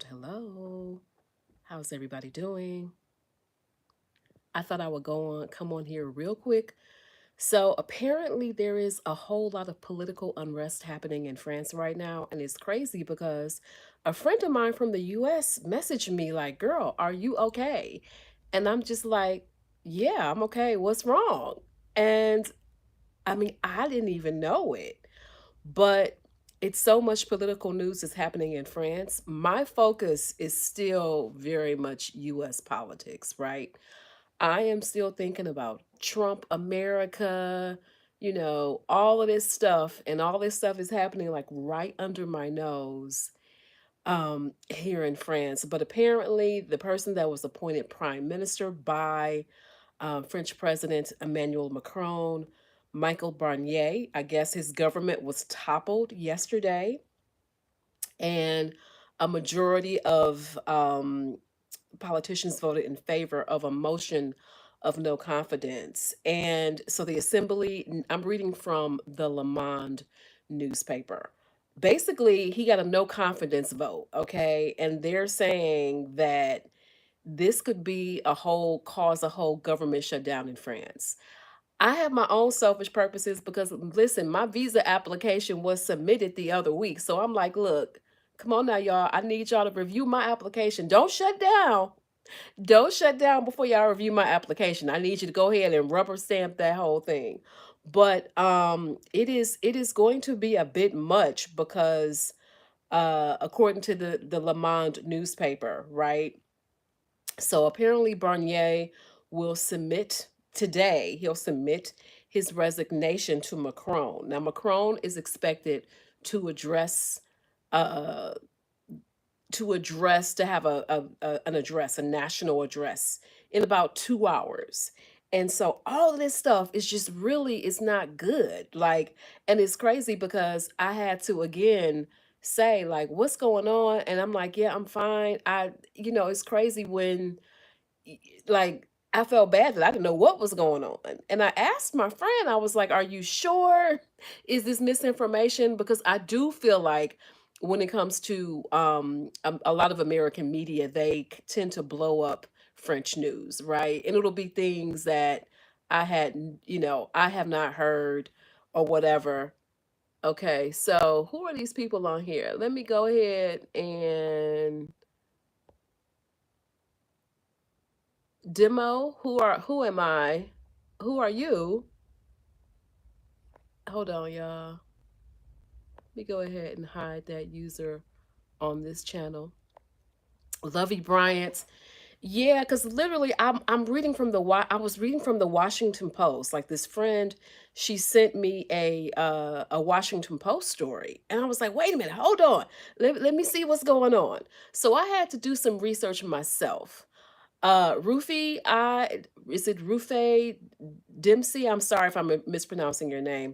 Hello. How's everybody doing? I thought I would come on here real quick. So, apparently, there is a whole lot of political unrest happening in France right now. And it's crazy because a friend of mine from the US messaged me, like, girl, are you okay? And I'm just like, yeah, I'm okay. What's wrong? And I mean, I didn't even know it. But it's so much political news is happening in France. My focus is still very much US politics, right? I am still thinking about Trump America, all of this stuff, and all this stuff is happening like right under my nose here in France. But apparently, the person that was appointed prime minister by French President Emmanuel Macron, Michael Barnier. I guess his government was toppled yesterday, and a majority of politicians voted in favor of a motion of no confidence. And so the assembly, I'm reading from the Le Monde newspaper. Basically, he got a no confidence vote, okay? And they're saying that this could be cause a whole government shutdown in France. I have my own selfish purposes because listen, my visa application was submitted the other week. So I'm like, look, come on now, y'all. I need y'all to review my application. Don't shut down. Don't shut down before y'all review my application. I need you to go ahead and rubber stamp that whole thing. But it is going to be a bit much because according to the Le Monde newspaper, right? So apparently Barnier will submit today, he'll submit his resignation to Macron. Now, Macron is expected to address uh to have an address, a national address in about 2 hours. And so all of this stuff is just really it's not good. Like, and it's crazy because I had to again say, like, what's going on? And I'm like, yeah, I'm fine. It's crazy when like I felt bad that I didn't know what was going on. And I asked my friend, I was like, "Are you sure? Is this misinformation?" Because I do feel like when it comes to a lot of American media, they tend to blow up French news, right? And it'll be things that I have not heard or whatever. Okay, so who are these people on here? Let me go ahead and demo. Who am I? Who are you? Hold on, y'all. Let me go ahead and hide that user on this channel. Lovey Bryant. Yeah, because literally I'm reading from I was reading from the Washington Post. Like this friend, she sent me a Washington Post story. And I was like, wait a minute, hold on. Let me see what's going on. So I had to do some research myself. Rufy, is it Rufe Dempsey? I'm sorry if I'm mispronouncing your name.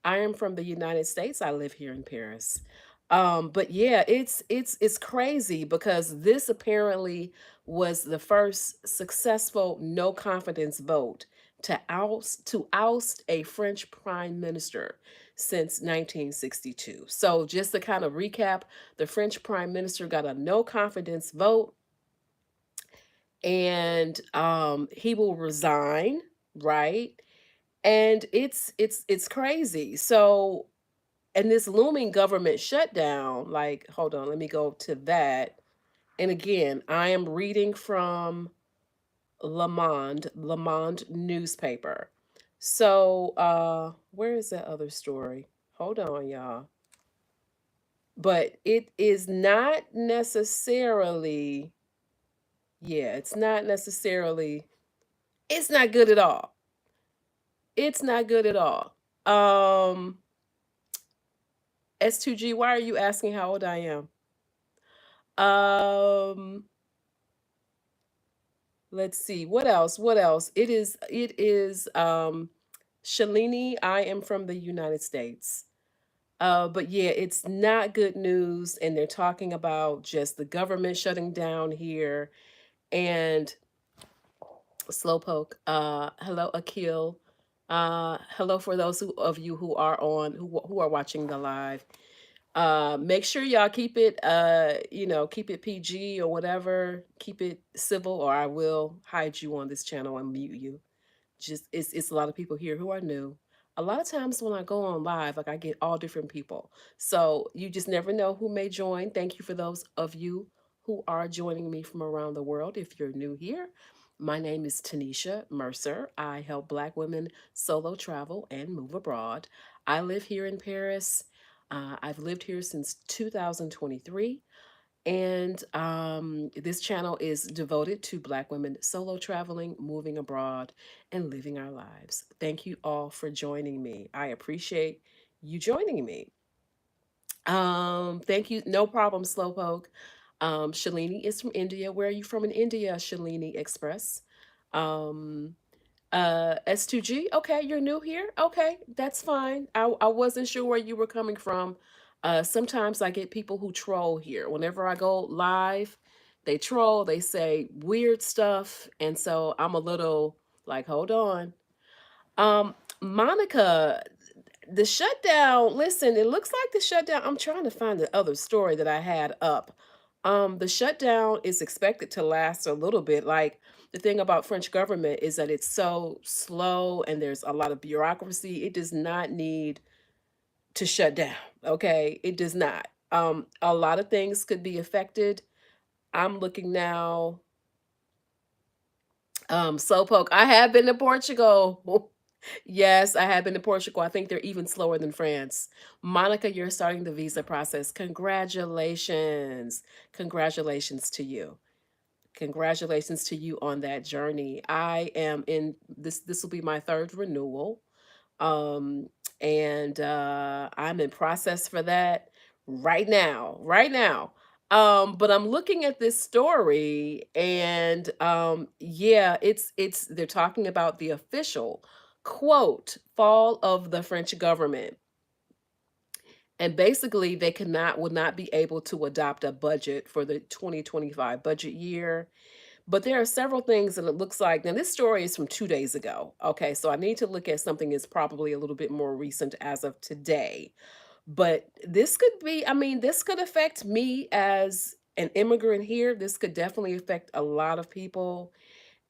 I am from the United States. I live here in Paris. But yeah, it's crazy because this apparently was the first successful no confidence vote to oust a French prime minister since 1962. So just to kind of recap, the French prime minister got a no confidence vote and he will resign, right? And it's crazy. So, and this looming government shutdown, like, hold on, let me go to that. And again, I am reading from Le Monde newspaper. So, where is that other story? Hold on, y'all. But it is not necessarily, yeah, it's not good at all. It's not good at all. Um, S2G, why are you asking how old I am? Um, let's see. What else? What else? It is Shalini, I am from the United States. But yeah, it's not good news, and they're talking about just the government shutting down here and Slowpoke. Hello, Akil. Hello for those of you who are watching the live. Make sure y'all keep it, keep it PG or whatever. Keep it civil, or I will hide you on this channel and mute you. Just it's a lot of people here who are new. A lot of times when I go on live, like I get all different people. So you just never know who may join. Thank you for those of you who are joining me from around the world. If you're new here, my name is Tanisha Mercer. I help Black women solo travel and move abroad. I live here in Paris. I've lived here since 2023. And this channel is devoted to Black women solo traveling, moving abroad, and living our lives. Thank you all for joining me. I appreciate you joining me. Thank you. No problem, Slowpoke. Shalini is from India. Where are you from in India, Shalini Express? Um, S2G, okay, you're new here. Okay, that's fine. I wasn't sure where you were coming from. Sometimes I get people who troll here. Whenever I go live, they troll, they say weird stuff, and so I'm a little like, hold on. Monica, the shutdown, listen, it looks like the shutdown. I'm trying to find the other story that I had up. The shutdown is expected to last a little bit. Like the thing about French government is that it's so slow and there's a lot of bureaucracy. It does not need to shut down. Okay. It does not. A lot of things could be affected. I'm looking now. Slowpoke, I have been to Portugal. Yes, I have been to Portugal. I think they're even slower than France. Monica, you're starting the visa process. Congratulations. Congratulations to you. Congratulations to you on that journey. I am in this will be my third renewal. Um, and I'm in process for that right now, right now. But I'm looking at this story and yeah, it's they're talking about the official quote fall of the French government. And basically they cannot would not be able to adopt a budget for the 2025 budget year, but there are several things that it looks like. Now, this story is from 2 days ago. Okay, so I need to look at something that's probably a little bit more recent as of today. But this could be, I mean, this could affect me as an immigrant here. This could definitely affect a lot of people,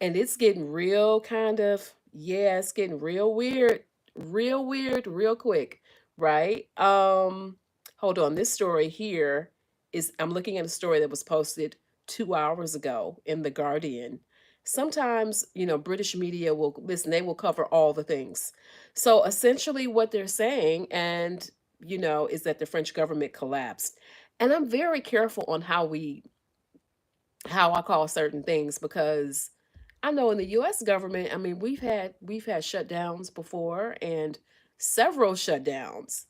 and it's getting real kind of, yeah, it's getting real weird real quick, right? Hold on, this story here is, I'm looking at a story that was posted 2 hours ago in the Guardian. Sometimes, British media will listen, they will cover all the things. So essentially what they're saying, and is that the French government collapsed. And I'm very careful on how I call certain things, because I know in the US government, I mean, we've had shutdowns before, and several shutdowns.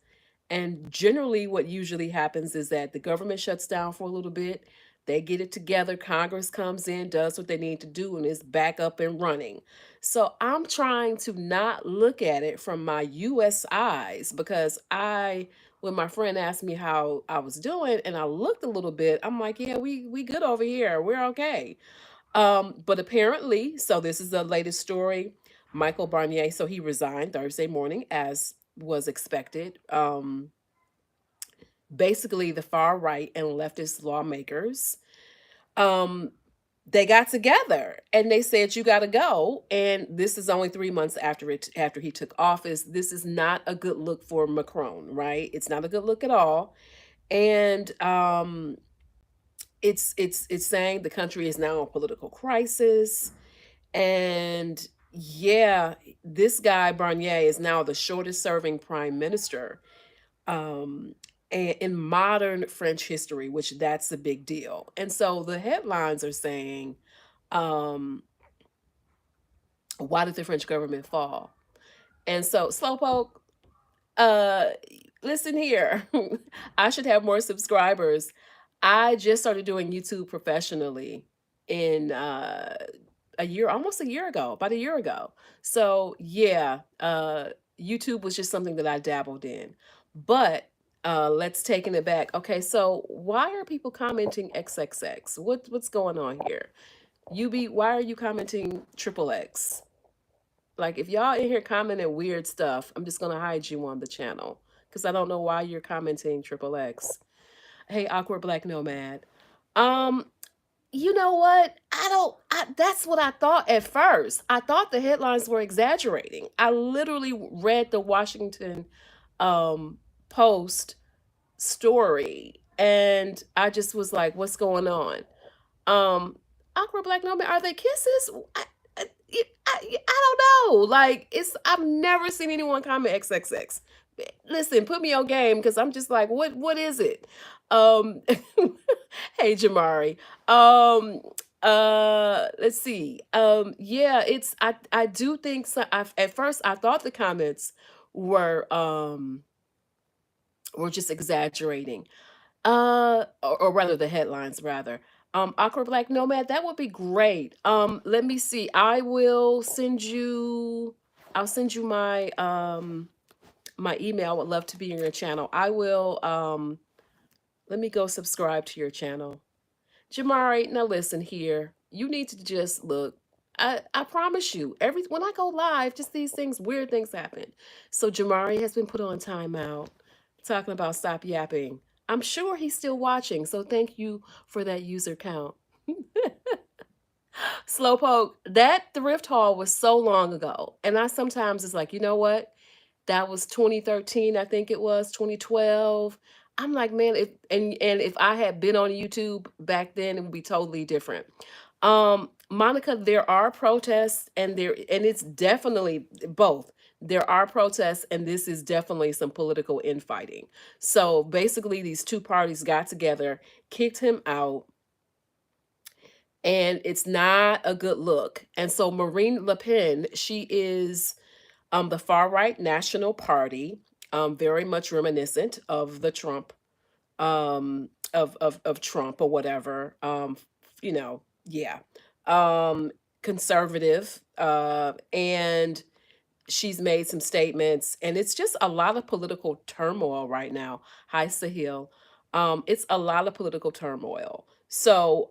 And generally what usually happens is that the government shuts down for a little bit, they get it together, Congress comes in, does what they need to do, and it's back up and running. So I'm trying to not look at it from my US eyes, because when my friend asked me how I was doing and I looked a little bit, I'm like, yeah, we good over here. We're okay. But apparently, so this is the latest story. Michael Barnier, so he resigned Thursday morning as was expected. Basically, the far right and leftist lawmakers, um, they got together and they said you got to go. And this is only 3 months after he took office. This is not a good look for Macron, right? It's not a good look at all. And it's saying the country is now in political crisis. And yeah, this guy Barnier is now the shortest serving prime minister um in modern French history, which that's a big deal. And so the headlines are saying, um why did the French government fall? And so Slowpoke, uh listen here. I should have more subscribers. I just started doing YouTube professionally in a year, almost a year ago, about a year ago. So yeah, YouTube was just something that I dabbled in. But let's take it back. Okay, so why are people commenting XXX? What's going on here? Why are you commenting triple X? Like, if y'all in here commenting weird stuff, I'm just gonna hide you on the channel. because I don't know why you're commenting triple X. Hey, awkward black nomad. Um, you know what? That's what I thought at first. I thought the headlines were exaggerating. I literally read the Washington um Post story and I just was like, what's going on? Um, awkward black nomad, are they kisses? I don't know. Like I've never seen anyone comment XXX. Listen, put me on game because I'm just like, what is it? Um, hey Jamari. Um, let's see. Yeah, I do think so. At first I thought the comments were um were just exaggerating. Or rather the headlines rather. Awkward Black Nomad, that would be great. Let me see. I'll send you my email. I would love to be in your channel. I will let me go subscribe to your channel. Jamari, now listen here. You need to just look. I promise you, every when I go live, just these things, weird things happen. So Jamari has been put on timeout, talking about stop yapping. I'm sure he's still watching, so thank you for that user count. Slowpoke, that thrift haul was so long ago, and I sometimes it's like, you know what? That was 2013, I think it was 2012. I'm like, man, and if I had been on YouTube back then, it would be totally different. Monica, there are protests and it's definitely both. There are protests and this is definitely some political infighting. So basically these two parties got together, kicked him out, and it's not a good look. And so Marine Le Pen, she is the far right National Party, very much reminiscent of the Trump, of Trump or whatever. Yeah, conservative, and she's made some statements, and it's just a lot of political turmoil right now. Hi, Sahil. It's a lot of political turmoil. So,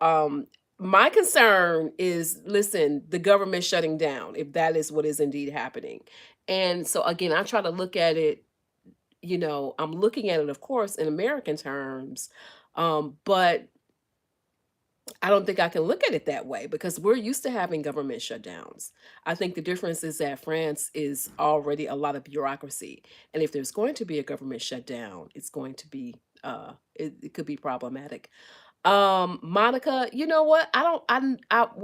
my concern is, listen, the government shutting down, if that is what is indeed happening. And so, again, I try to look at it, I'm looking at it, of course, in American terms, but I don't think I can look at it that way because we're used to having government shutdowns. I think the difference is that France is already a lot of bureaucracy. And if there's going to be a government shutdown, it's going to be, it could be problematic. Monica, you know what? Well,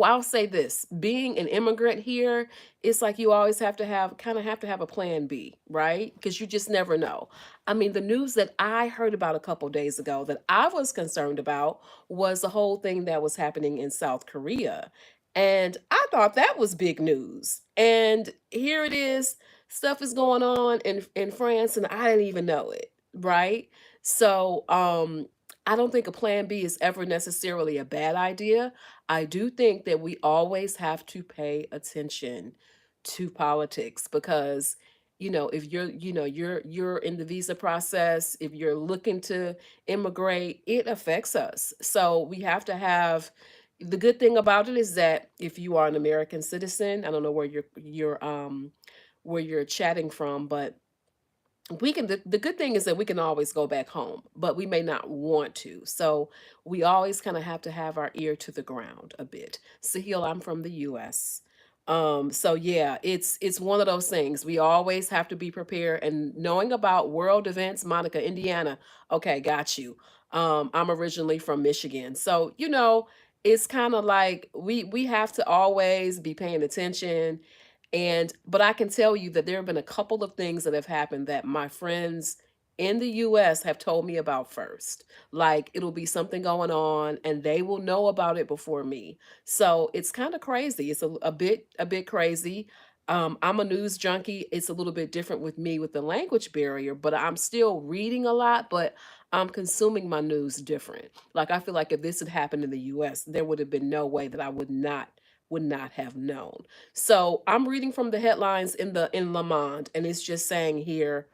I'll say this. Being an immigrant here, it's like you always have to have a plan B, right? Because you just never know. I mean, the news that I heard about a couple days ago that I was concerned about was the whole thing that was happening in South Korea. And I thought that was big news. And here it is, stuff is going on in France and I didn't even know it, right? So, I don't think a plan B is ever necessarily a bad idea. I do think that we always have to pay attention to politics because if you're in the visa process, if you're looking to immigrate, it affects us. So we have to have the good thing about it is that if you are an American citizen, I don't know where you're chatting from, but the good thing is that we can always go back home, but we may not want to. So we always kind of have to have our ear to the ground a bit. Sahil, I'm from the US. So yeah, it's one of those things. We always have to be prepared and knowing about world events. Monica, Indiana. Okay, got you. I'm originally from Michigan. So, it's kind of like we have to always be paying attention, but I can tell you that there have been a couple of things that have happened that my friends in the US have told me about first. Like it'll be something going on and they will know about it before me. So it's kind of crazy. It's a bit crazy. I'm a news junkie. It's a little bit different with me with the language barrier, but I'm still reading a lot, but I'm consuming my news different. Like I feel like if this had happened in the US, there would have been no way that I would not have known. So I'm reading from the headlines in Le Monde, and it's just saying here,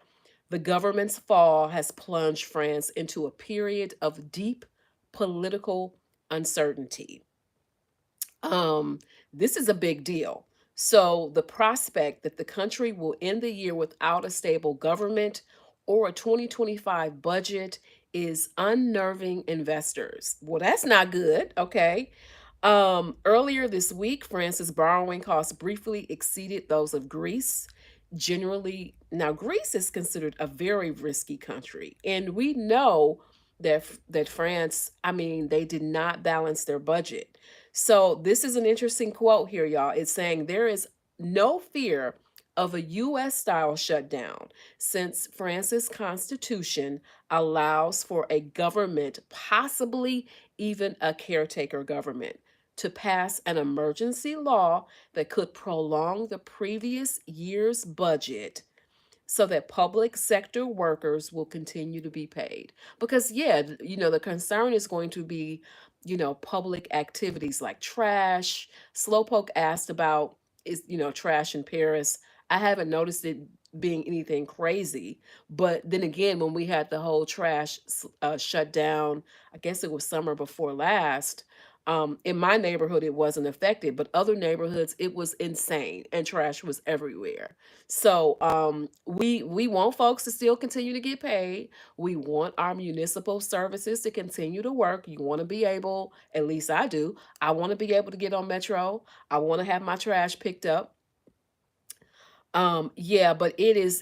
the government's fall has plunged France into a period of deep political uncertainty. Um, this is a big deal. So the prospect that the country will end the year without a stable government or a 2025 budget is unnerving investors. Well, that's not good, okay? Earlier this week, France's borrowing costs briefly exceeded those of Greece. Generally, now Greece is considered a very risky country, and we know that France, I mean, they did not balance their budget. So this is an interesting quote here, y'all. It's saying there is no fear of a US style shutdown since France's constitution allows for a government, possibly even a caretaker government, to pass an emergency law that could prolong the previous year's budget so that public sector workers will continue to be paid. Because, yeah, the concern is going to be, public activities like trash. Slowpoke asked about trash in Paris. I haven't noticed it being anything crazy. But then again, when we had the whole trash shut down, I guess it was summer before last. In my neighborhood, it wasn't affected, but other neighborhoods, it was insane and trash was everywhere. So we want folks to still continue to get paid. We want our municipal services to continue to work. You want to be able, at least I do, I want to be able to get on Metro. I want to have my trash picked up. Yeah, but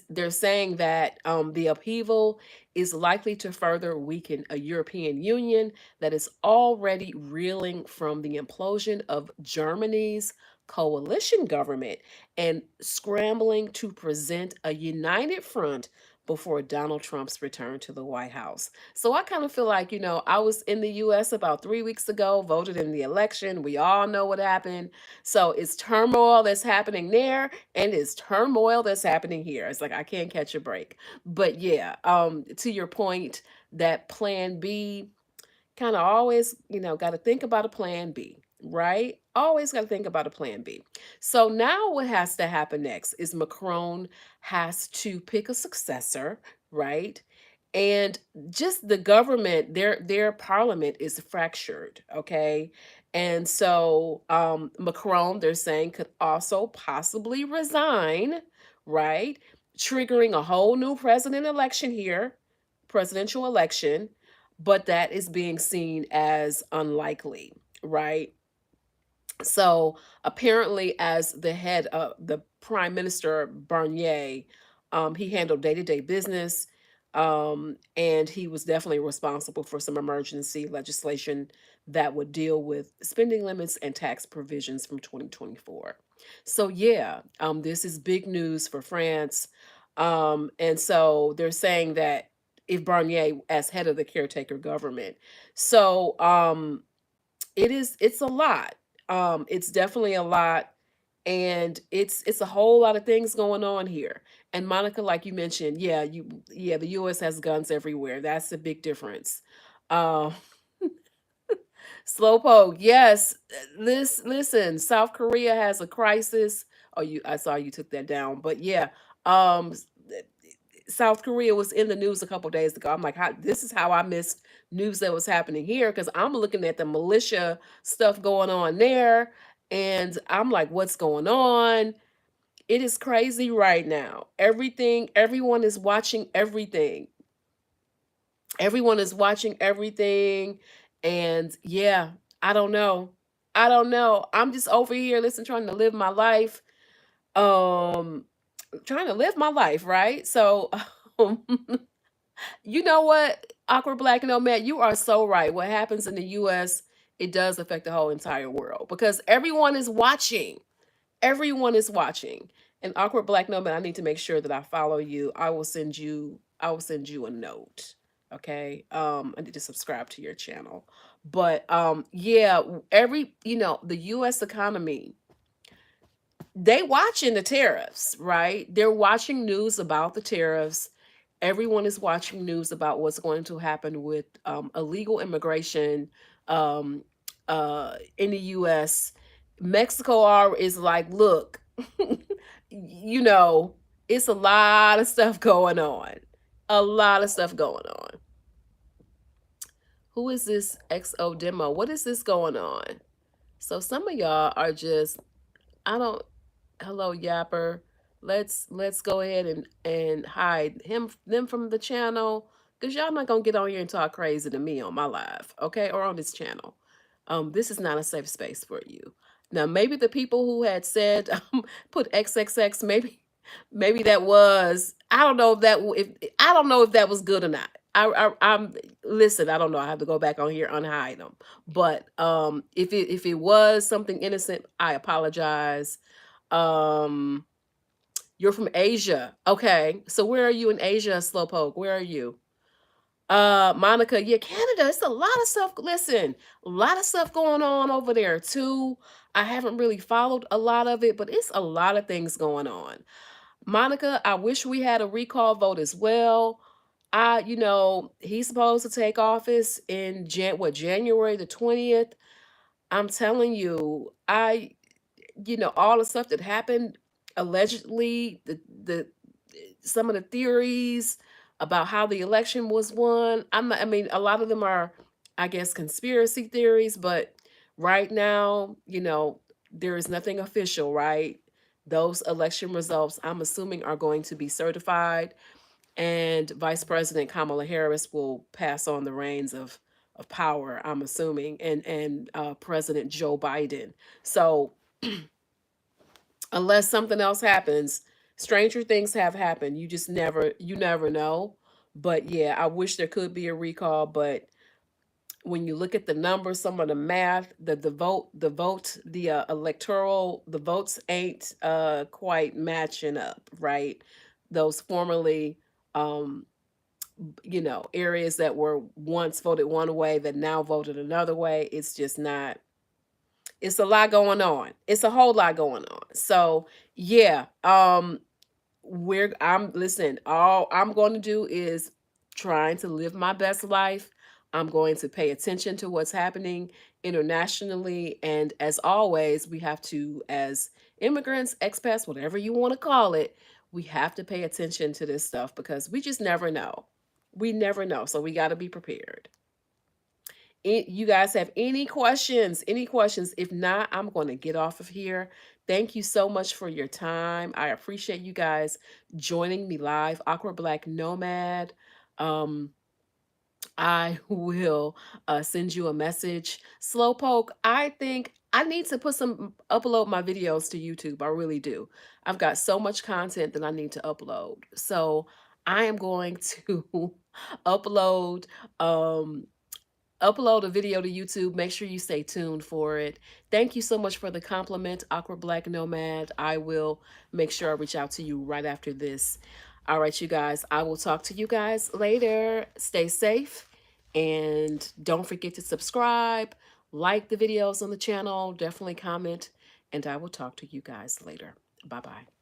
they're saying that the upheaval is likely to further weaken a European Union that is already reeling from the implosion of Germany's coalition government and scrambling to present a united front before Donald Trump's return to the White House. So I kind of feel like, I was in the US about 3 weeks ago, voted in the election. We all know what happened. So it's turmoil that's happening there and it's turmoil that's happening here. It's like I can't catch a break. But yeah, to your point, that plan B, kind of always, got to think about a plan B, right? Always got to think about a plan B. So now what has to happen next is Macron has to pick a successor, right? And just the government, their parliament is fractured, okay? And so Macron, they're saying, could also possibly resign, right? Triggering a whole new presidential election, but that is being seen as unlikely, right? So apparently, as the head of the Prime Minister Barnier, he handled day-to-day business, and he was definitely responsible for some emergency legislation that would deal with spending limits and tax provisions from 2024. So yeah, this is big news for France, and so they're saying that if Barnier as head of the caretaker government, so it's a lot. It's definitely a lot, and it's a whole lot of things going on here. And Monica, like you mentioned, yeah, the US has guns everywhere. That's a big difference. Uh Slowpoke, yes. Listen, South Korea has a crisis. Oh, I saw you took that down. But yeah, South Korea was in the news a couple days ago. I'm like, this is how I missed news that was happening here because I'm looking at the militia stuff going on there, and I'm like, what's going on? It is crazy right now. Everyone is watching everything. Everyone is watching everything, and yeah, I don't know. I don't know. I'm just over here, listen, trying to live my life. Um, trying to live my life, right? So, um, you know what, Awkward Black Nomad, you are so right. What happens in the US, it does affect the whole entire world because everyone is watching. Everyone is watching. And Awkward Black Nomad, I need to make sure that I follow you. I will send you a note. Okay. I need to subscribe to your channel. But yeah, the US economy, they watching the tariffs, right? They're watching news about the tariffs. Everyone is watching news about what's going to happen with illegal immigration in the U.S. Mexico is like, look, you know, it's a lot of stuff going on. A lot of stuff going on. Who is this XO demo? What is this going on? So some of y'all are just, I don't, hello, Yapper. Let's go ahead and hide them from the channel, because y'all not gonna get on here and talk crazy to me on my live, okay, or on this channel. This is not a safe space for you. Now, maybe the people who had said put XXX, maybe that was, I don't know if that if I don't know if that was good or not. I'm listen. I don't know. I have to go back on here unhide them. But if it was something innocent, I apologize. Um, you're from Asia. Okay. So where are you in Asia, Slowpoke? Where are you? Monica, yeah, Canada, it's a lot of stuff. Listen, a lot of stuff going on over there too. I haven't really followed a lot of it, but it's a lot of things going on. Monica, I wish we had a recall vote as well. He's supposed to take office in January the 20th. I'm telling you, all the stuff that happened allegedly, the some of the theories about how the election was won. I mean, a lot of them are, I guess, conspiracy theories, but right now, there is nothing official, right? Those election results, I'm assuming, are going to be certified, and Vice President Kamala Harris will pass on the reins of power, I'm assuming, and President Joe Biden. So unless something else happens, stranger things have happened. You never know. But yeah, I wish there could be a recall, but when you look at the numbers, some of the math, the votes ain't quite matching up, right? Those formerly areas that were once voted one way that now voted another way, it's just not, it's a lot going on. It's a whole lot going on. So yeah, I'm listen, all I'm going to do is trying to live my best life. I'm going to pay attention to what's happening internationally, and as always, we have to, as immigrants, expats, whatever you want to call it, we have to pay attention to this stuff because we just never know. We never know, so we got to be prepared. You guys have any questions? Any questions? If not, I'm going to get off of here. Thank you so much for your time. I appreciate you guys joining me live. Awkward Black Nomad. Um, I will send you a message. Slowpoke, I think I need to upload my videos to YouTube. I really do. I've got so much content that I need to upload. So I am going to upload um upload a video to YouTube. Make sure you stay tuned for it. Thank you so much for the compliment, Awkward Black Nomad. I will make sure I reach out to you right after this. All right, you guys, I will talk to you guys later. Stay safe and don't forget to subscribe, like the videos on the channel, definitely comment, and I will talk to you guys later. Bye-bye.